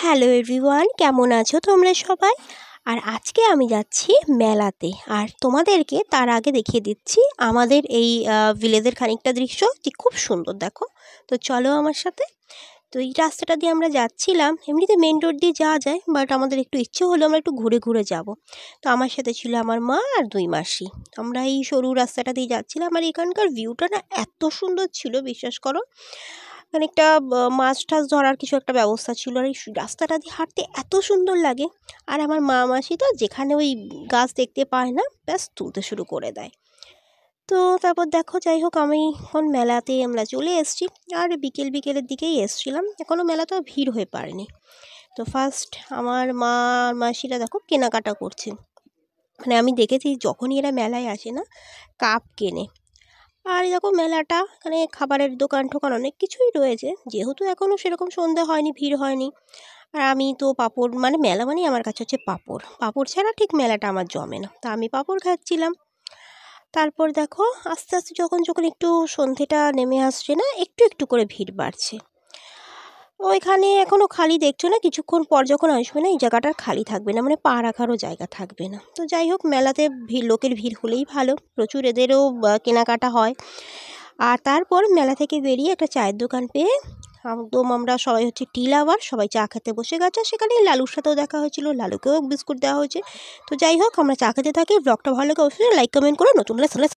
Hello everyone, কেমন আছো তোমরা সবাই? আর আজকে আমি যাচ্ছি মেলাতে, আর তোমাদেরকে তার আগে দেখিয়ে দিচ্ছি আমাদের এই ভিলেজের খানিকটা দৃশ্য, যে খুব সুন্দর দেখো। তো চলো আমার সাথে। তো এই রাস্তাটা দিয়ে আমরা যাচ্ছিলাম, এমনিতে মেন রোড দিয়ে যাওয়া যায়, বাট আমাদের একটু ইচ্ছে হলো আমরা একটু ঘুরে ঘুরে যাব। তো আমার সাথে ছিল আমার মা আর দুই মাসি। আমরা এই সরু রাস্তাটা দিয়ে যাচ্ছিলাম, আর এখানকার ভিউটা না এত সুন্দর ছিল, বিশ্বাস করো। মানে একটা মাছ টাছ ধরার কিছু একটা ব্যবস্থা ছিল, আর এই রাস্তাটা দিয়ে হাঁটতে এত সুন্দর লাগে। আর আমার মা মাসি তো যেখানে ওই গাছ দেখতে পায় না, ব্যাস তুলতে শুরু করে দেয়। তো তারপর দেখো, যাই হোক, আমি এখন মেলাতে আমরা চলে এসেছি। আর বিকেলের দিকেই এসছিলাম, এখনও মেলা তো ভিড় হয়ে পারেনি। তো ফার্স্ট আমার মা আর মাসিরা দেখো কেনাকাটা করছে। মানে আমি দেখেছি যখনই এরা মেলায় আসে না, কাপ কেনে। আর দেখো মেলাটা, এখানে খাবারের দোকান টোকান অনেক কিছুই রয়েছে, যেহেতু এখনও সেরকম সন্ধে হয়নি, ভিড় হয়নি। আর আমি তো পাঁপড়, মানে মেলা মানেই আমার কাছে হচ্ছে পাঁপড়, পাঁপড় ছাড়া ঠিক মেলাটা আমার জমে না, তা আমি পাঁপড় খাচ্ছিলাম। তারপর দেখো আস্তে আস্তে যখন যখন একটু সন্ধেটা নেমে আসছে না, একটু একটু করে ভিড় বাড়ছে। ওইখানে এখনও খালি দেখছো না, কিছুক্ষণ পর যখন আসবে না, এই জায়গাটা খালি থাকবে না, মানে পা রাখারও জায়গা থাকবে না। তো যাই হোক, মেলাতে লোকের ভিড় হলেই ভালো, প্রচুর এদেরও কেনাকাটা হয়। আর তারপর মেলা থেকে বেরিয়ে একটা চায়ের দোকান পেয়ে একদম আমরা সবাই হচ্ছে টি লাভার, সবাই চা খেতে বসে গেছে। সেখানে লালুর সাথেও দেখা হয়েছিল, লালুকেও বিস্কুট দেওয়া হয়েছে। তো যাই হোক, আমরা চা খেতে থাকি। ব্লগটা ভালো লাগে অবশ্যই লাইক কমেন্ট করে, নতুন হলে